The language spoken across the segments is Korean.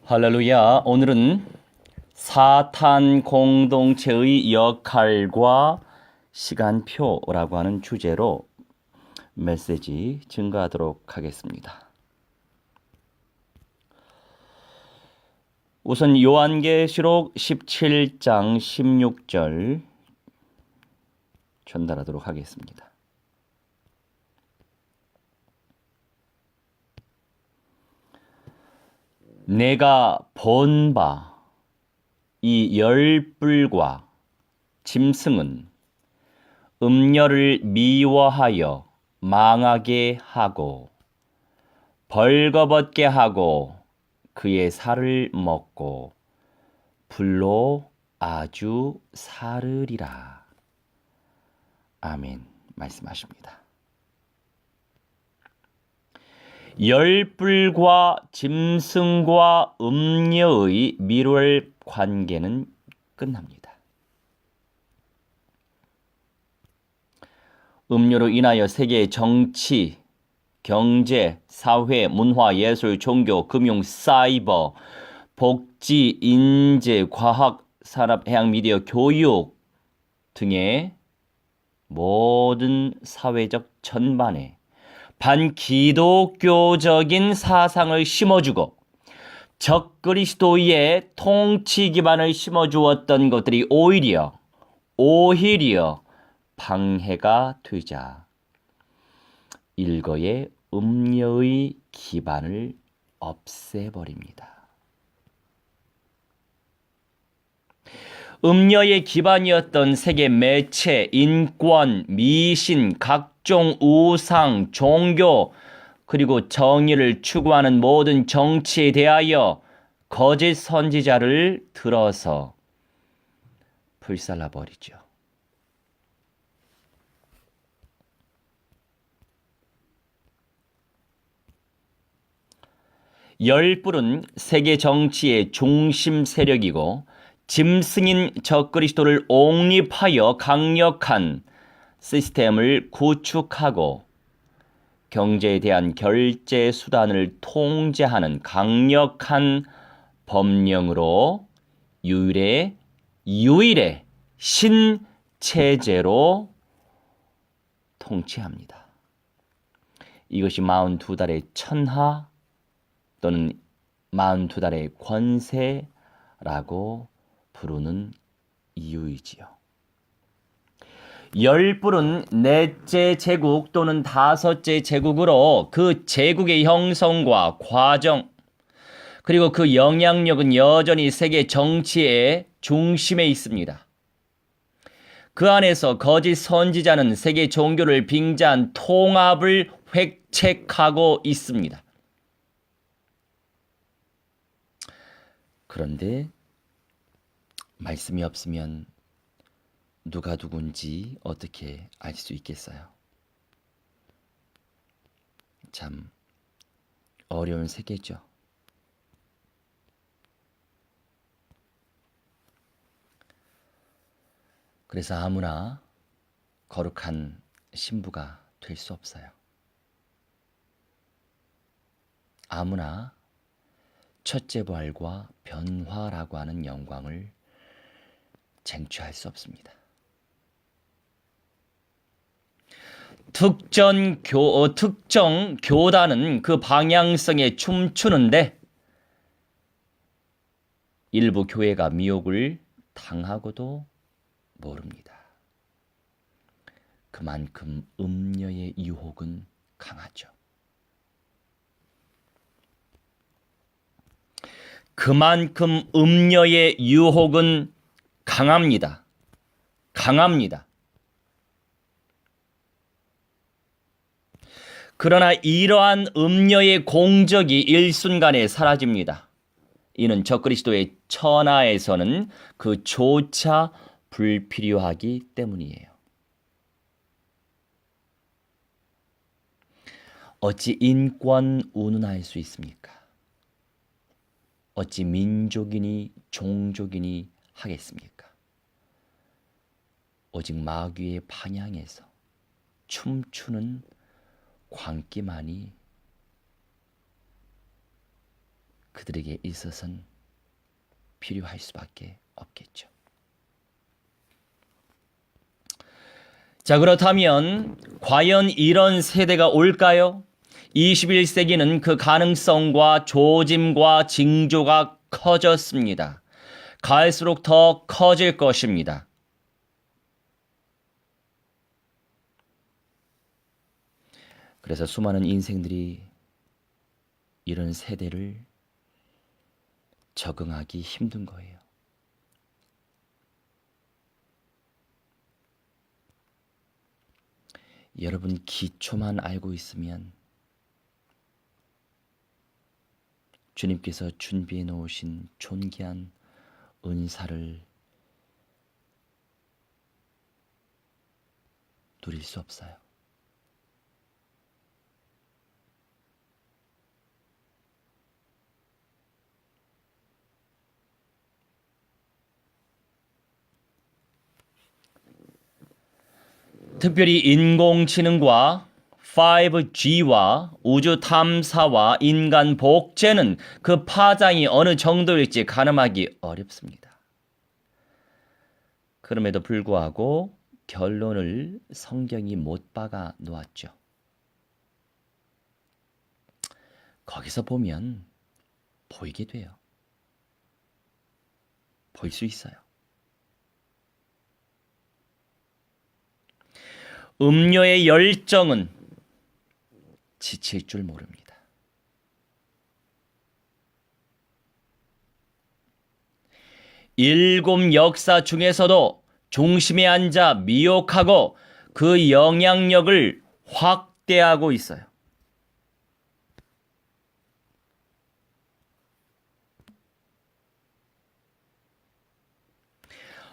할렐루야. 오늘은 사탄 공동체의 역할과 시간표라고 하는 주제로 메시지 증가하도록 하겠습니다. 우선 요한계시록 17장 16절 전달하도록 하겠습니다. 내가 본 바 이 열불과 짐승은 음녀를 미워하여 망하게 하고 벌거벗게 하고 그의 살을 먹고 불로 아주 사르리라. 아멘. 말씀하십니다. 열불과 짐승과 음녀의 밀월 관계는 끝납니다. 음료로 인하여 세계의 정치, 경제, 사회, 문화, 예술, 종교, 금융, 사이버, 복지, 인재, 과학, 산업, 해양, 미디어, 교육 등의 모든 사회적 전반에 반기독교적인 사상을 심어주고 적그리스도의 통치 기반을 심어주었던 것들이 오히려 방해가 되자 일거의 음녀의 기반을 없애버립니다. 음녀의 기반이었던 세계 매체, 인권, 미신, 각종 우상, 종교, 그리고 정의를 추구하는 모든 정치에 대하여 거짓 선지자를 들어서 불살라버리죠. 열불은 세계 정치의 중심 세력이고 짐승인 적그리스도를 옹립하여 강력한 시스템을 구축하고 경제에 대한 결제 수단을 통제하는 강력한 법령으로 유일의 신체제로 통치합니다. 이것이 42달의 천하 또는 42달의 권세라고 부르는 이유이지요. 열불은 넷째 제국 또는 다섯째 제국으로 그 제국의 형성과 과정 그리고 그 영향력은 여전히 세계 정치의 중심에 있습니다. 그 안에서 거짓 선지자는 세계 종교를 빙자한 통합을 획책하고 있습니다. 그런데 말씀이 없으면 누가 누군지 어떻게 알 수 있겠어요? 참 어려운 세계죠. 그래서 아무나 거룩한 신부가 될 수 없어요. 아무나 첫째 부활과 변화라고 하는 영광을 쟁취할 수 없습니다. 특정 교단은 그 방향성에 춤추는데 일부 교회가 미혹을 당하고도 모릅니다. 그만큼 음녀의 유혹은 강하죠. 그만큼 음녀의 유혹은 강합니다. 그러나 이러한 음녀의 공적이 일순간에 사라집니다. 이는 적그리스도의 천하에서는 그조차 불필요하기 때문이에요. 어찌 인권 운운할 수 있습니까? 어찌 민족이니 종족이니 하겠습니까? 오직 마귀의 방향에서 춤추는 광기만이 그들에게 있어서는 필요할 수밖에 없겠죠. 자, 그렇다면 과연 이런 세대가 올까요? 21세기는 그 가능성과 조짐과 징조가 커졌습니다. 갈수록 더 커질 것입니다. 그래서 수많은 인생들이 이런 세대를 적응하기 힘든 거예요. 여러분 기초만 알고 있으면 주님께서 준비해 놓으신 존귀한 은사를 누릴 수 없어요. 특별히 인공지능과 5G와 우주 탐사와 인간 복제는 그 파장이 어느 정도일지 가늠하기 어렵습니다. 그럼에도 불구하고 결론을 성경이 못 박아 놓았죠. 거기서 보면 보이게 돼요. 볼 수 있어요. 음료의 열정은 지칠 줄 모릅니다. 일곱 역사 중에서도 중심에 앉아 미혹하고 그 영향력을 확대하고 있어요.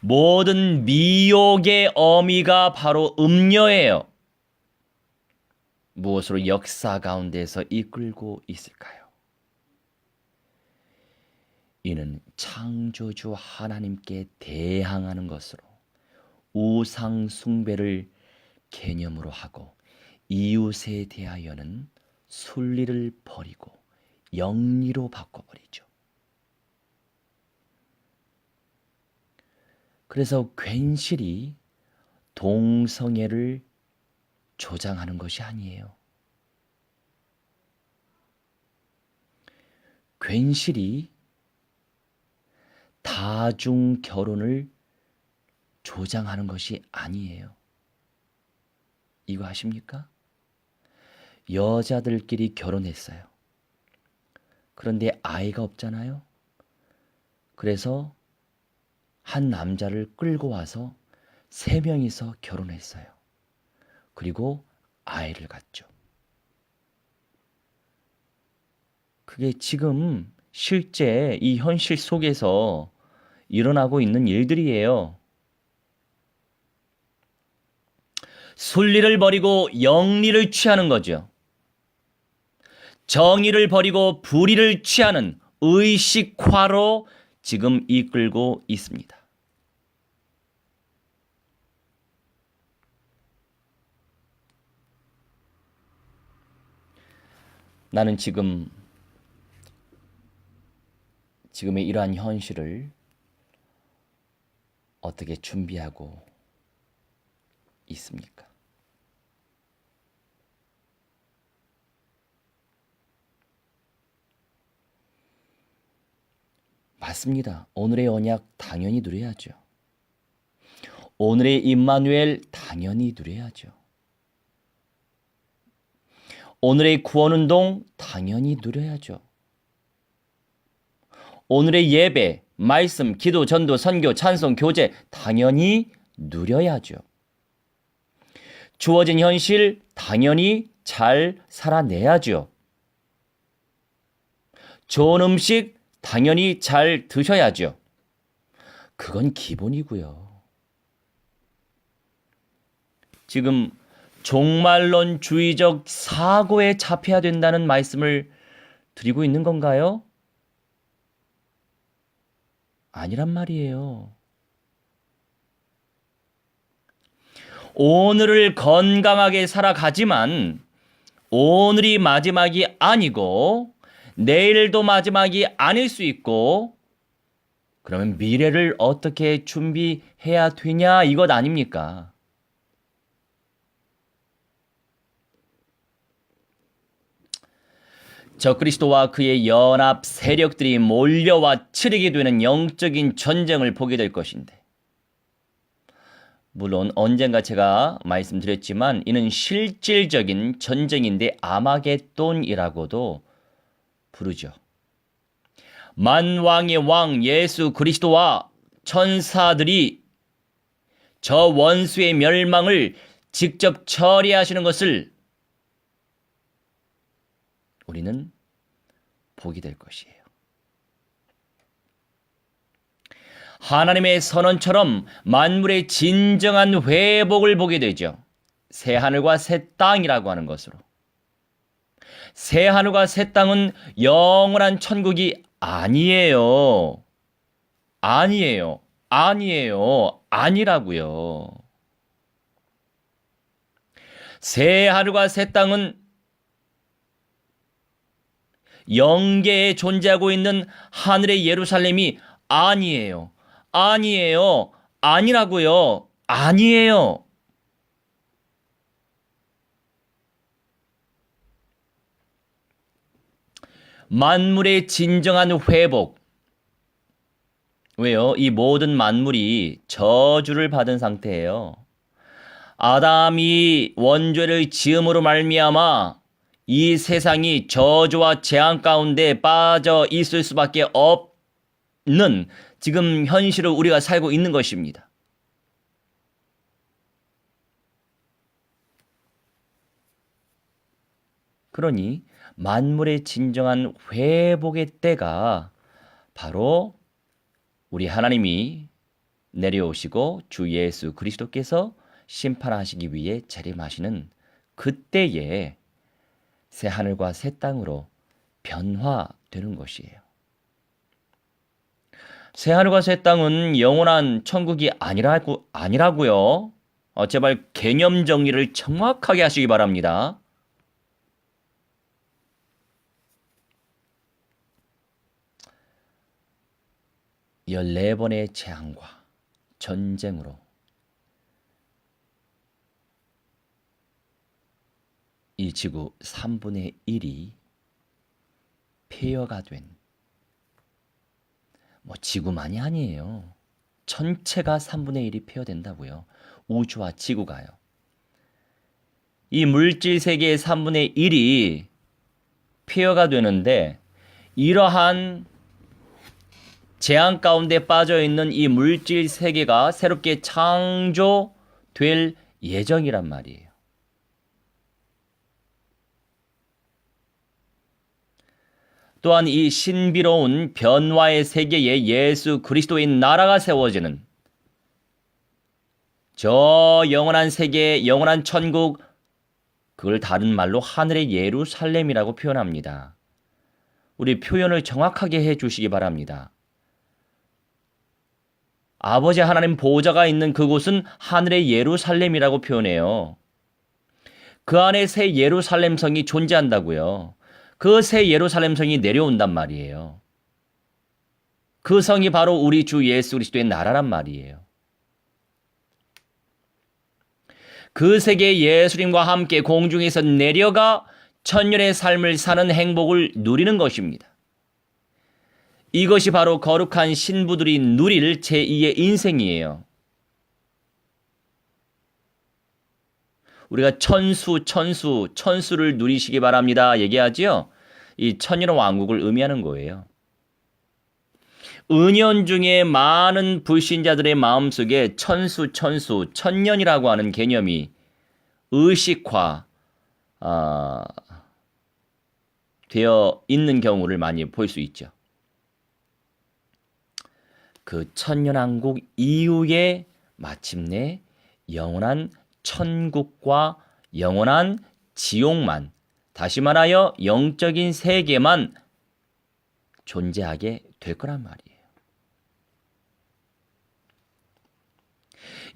모든 미혹의 어미가 바로 음료예요. 무엇으로 역사 가운데서 이끌고 있을까요? 이는 창조주 하나님께 대항하는 것으로 우상 숭배를 개념으로 하고 이웃에 대하여는 순리를 버리고 영리로 바꿔버리죠. 그래서 괜시리 동성애를 조장하는 것이 아니에요. 괜시리 다중 결혼을 조장하는 것이 아니에요. 이거 아십니까? 여자들끼리 결혼했어요. 그런데 아이가 없잖아요. 그래서 한 남자를 끌고 와서 3명이서 결혼했어요. 그리고 아이를 갖죠. 그게 지금 실제 이 현실 속에서 일어나고 있는 일들이에요. 순리를 버리고 영리를 취하는 거죠. 정의를 버리고 불의를 취하는 의식화로 지금 이끌고 있습니다. 나는 지금의 이러한 현실을 어떻게 준비하고 있습니까? 맞습니다. 오늘의 언약 당연히 누려야죠. 오늘의 임마누엘 당연히 누려야죠. 오늘의 구원운동 당연히 누려야죠. 오늘의 예배, 말씀, 기도, 전도, 선교, 찬송, 교제 당연히 누려야죠. 주어진 현실 당연히 잘 살아내야죠. 좋은 음식 당연히 잘 드셔야죠. 그건 기본이고요. 지금 종말론주의적 사고에 잡혀야 된다는 말씀을 드리고 있는 건가요? 아니란 말이에요. 오늘을 건강하게 살아가지만 오늘이 마지막이 아니고 내일도 마지막이 아닐 수 있고, 그러면 미래를 어떻게 준비해야 되냐 이것 아닙니까? 적그리스도와 그의 연합 세력들이 몰려와 치르게 되는 영적인 전쟁을 보게 될 것인데, 물론 언젠가 제가 말씀드렸지만 이는 실질적인 전쟁인데 아마겟돈이라고도 부르죠. 만왕의 왕 예수 그리스도와 천사들이 저 원수의 멸망을 직접 처리하시는 것을 우리는 보게 될 것이에요. 하나님의 선언처럼 만물의 진정한 회복을 보게 되죠. 새 하늘과 새 땅이라고 하는 것으로. 새 하늘과 새 땅은 영원한 천국이 아니에요. 아니에요. 아니에요. 아니라고요. 새 하늘과 새 땅은 영계에 존재하고 있는 하늘의 예루살렘이 아니에요. 아니에요. 아니라고요. 아니에요. 만물의 진정한 회복. 왜요? 이 모든 만물이 저주를 받은 상태예요. 아담이 원죄를 지음으로 말미암아 이 세상이 저주와 재앙 가운데 빠져 있을 수밖에 없는 지금 현실을 우리가 살고 있는 것입니다. 그러니 만물의 진정한 회복의 때가 바로 우리 하나님이 내려오시고 주 예수 그리스도께서 심판하시기 위해 재림하시는 그때에 새 하늘과 새 땅으로 변화되는 것이에요. 새 하늘과 새 땅은 영원한 천국이 아니라고요. 제발 개념 정리를 정확하게 하시기 바랍니다. 열네 번의 재앙과 전쟁으로 이 지구 3분의 1이 폐허가 된, 지구만이 아니에요. 전체가 3분의 1이 폐허된다고요. 우주와 지구가요. 이 물질 세계의 3분의 1이 폐허가 되는데, 이러한 재앙 가운데 빠져 있는 이 물질 세계가 새롭게 창조될 예정이란 말이에요. 또한 이 신비로운 변화의 세계에 예수 그리스도의 나라가 세워지는 저 영원한 세계, 영원한 천국, 그걸 다른 말로 하늘의 예루살렘이라고 표현합니다. 우리 표현을 정확하게 해 주시기 바랍니다. 아버지 하나님 보좌가 있는 그곳은 하늘의 예루살렘이라고 표현해요. 그 안에 새 예루살렘 성이 존재한다고요. 그 새 예루살렘 성이 내려온단 말이에요. 그 성이 바로 우리 주 예수 그리스도의 나라란 말이에요. 그 세계 예수님과 함께 공중에서 내려가 천년의 삶을 사는 행복을 누리는 것입니다. 이것이 바로 거룩한 신부들이 누릴 제2의 인생이에요. 우리가 천수를 누리시기 바랍니다 얘기하지요. 이 천년 왕국을 의미하는 거예요. 은연중에 많은 불신자들의 마음속에 천년이라고 하는 개념이 의식화 되어 있는 경우를 많이 볼 수 있죠. 그 천년왕국 이후에 마침내 영원한 천국과 영원한 지옥만, 다시 말하여 영적인 세계만 존재하게 될 거란 말이에요.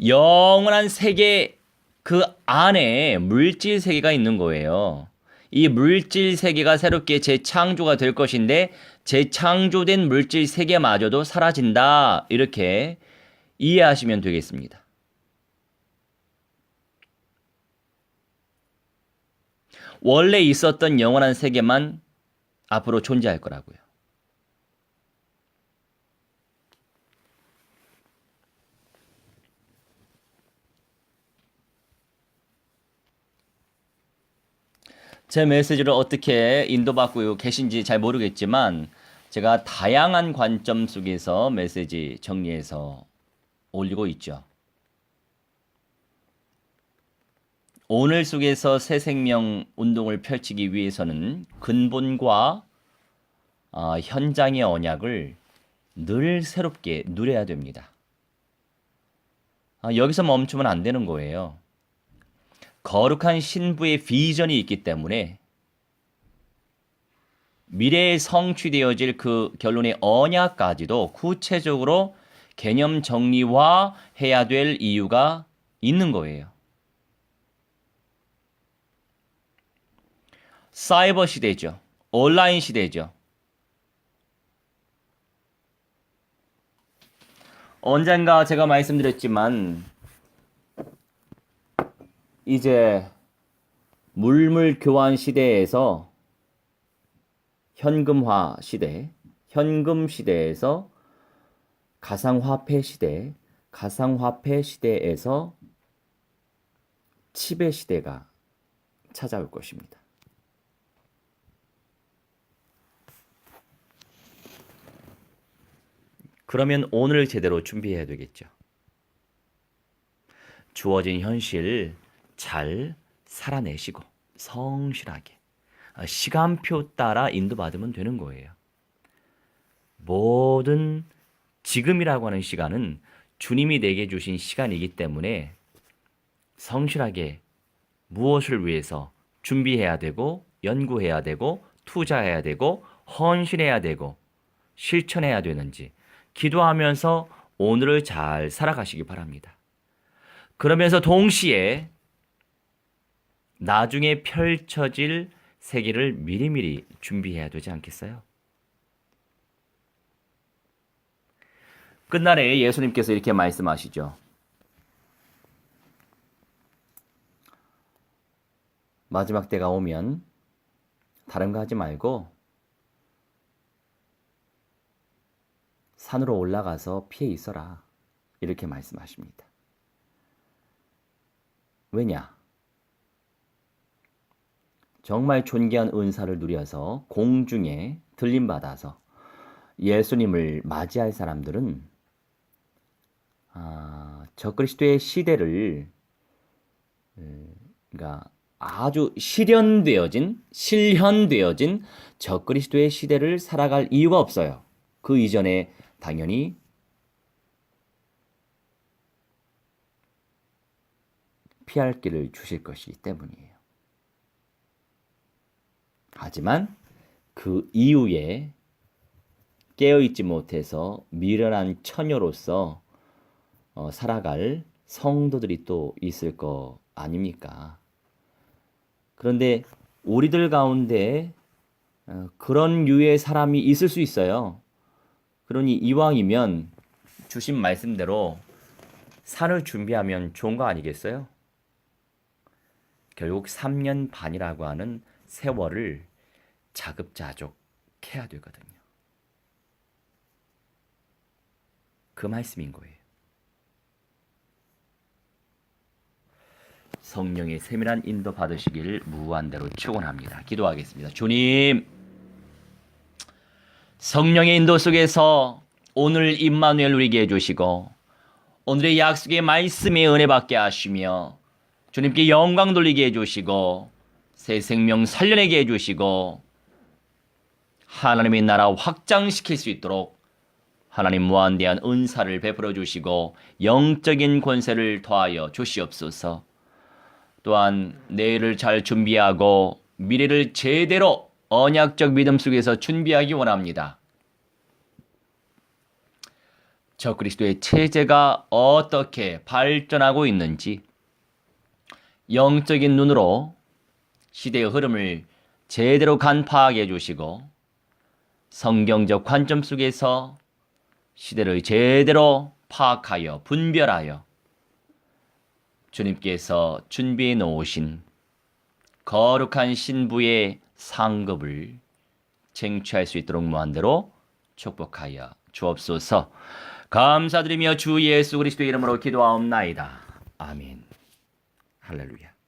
영원한 세계 그 안에 물질 세계가 있는 거예요. 이 물질 세계가 새롭게 재창조가 될 것인데 재창조된 물질 세계마저도 사라진다. 이렇게 이해하시면 되겠습니다. 원래 있었던 영원한 세계만 앞으로 존재할 거라고요. 제 메시지를 어떻게 인도받고 계신지 잘 모르겠지만 제가 다양한 관점 속에서 메시지 정리해서 올리고 있죠. 오늘 속에서 새 생명 운동을 펼치기 위해서는 근본과 현장의 언약을 늘 새롭게 누려야 됩니다. 여기서 멈추면 안 되는 거예요. 거룩한 신부의 비전이 있기 때문에 미래에 성취되어질 그 결론의 언약까지도 구체적으로 개념 정리화해야 될 이유가 있는 거예요. 사이버 시대죠. 온라인 시대죠. 언젠가 제가 말씀드렸지만 이제 물물 교환 시대에서 현금화 시대, 현금 시대에서 가상화폐 시대, 가상화폐 시대에서 칩의 시대가 찾아올 것입니다. 그러면 오늘 제대로 준비해야 되겠죠. 주어진 현실 잘 살아내시고 성실하게 시간표 따라 인도받으면 되는 거예요. 모든 지금이라고 하는 시간은 주님이 내게 주신 시간이기 때문에 성실하게 무엇을 위해서 준비해야 되고 연구해야 되고 투자해야 되고 헌신해야 되고 실천해야 되는지 기도하면서 오늘을 잘 살아가시기 바랍니다. 그러면서 동시에 나중에 펼쳐질 세계를 미리미리 준비해야 되지 않겠어요? 끝날에 예수님께서 이렇게 말씀하시죠. 마지막 때가 오면 다른 거 하지 말고 산으로 올라가서 피해 있어라. 이렇게 말씀하십니다. 왜냐? 정말 존귀한 은사를 누려서 공중에 들림받아서 예수님을 맞이할 사람들은 적그리스도의 시대를 그러니까 아주 실현되어진 적그리스도의 시대를 살아갈 이유가 없어요. 그 이전에 당연히 피할 길을 주실 것이기 때문이에요. 하지만 그 이후에 깨어있지 못해서 미련한 처녀로서 살아갈 성도들이 또 있을 거 아닙니까? 그런데 우리들 가운데 그런 유의 사람이 있을 수 있어요. 그러니 이왕이면 주신 말씀대로 산을 준비하면 좋은 거 아니겠어요? 결국 3년 반이라고 하는 세월을 자급자족 해야 되거든요. 그 말씀인 거예요. 성령의 세밀한 인도 받으시길 무한대로 축원합니다. 기도하겠습니다. 주님, 성령의 인도 속에서 오늘 임마누엘 누리게 해주시고 오늘의 약속의 말씀에 은혜 받게 하시며 주님께 영광 돌리게 해주시고 새 생명 살려내게 해주시고 하나님의 나라 확장시킬 수 있도록 하나님 무한대한 은사를 베풀어 주시고 영적인 권세를 더하여 주시옵소서. 또한 내일을 잘 준비하고 미래를 제대로 언약적 믿음 속에서 준비하기 원합니다. 적그리스도의 체제가 어떻게 발전하고 있는지 영적인 눈으로 시대의 흐름을 제대로 간파하게 해주시고 성경적 관점 속에서 시대를 제대로 파악하여 분별하여 주님께서 준비해 놓으신 거룩한 신부의 상급을 쟁취할 수 있도록 무한대로 축복하여 주옵소서. 감사드리며 주 예수 그리스도의 이름으로 기도하옵나이다. 아멘. 할렐루야.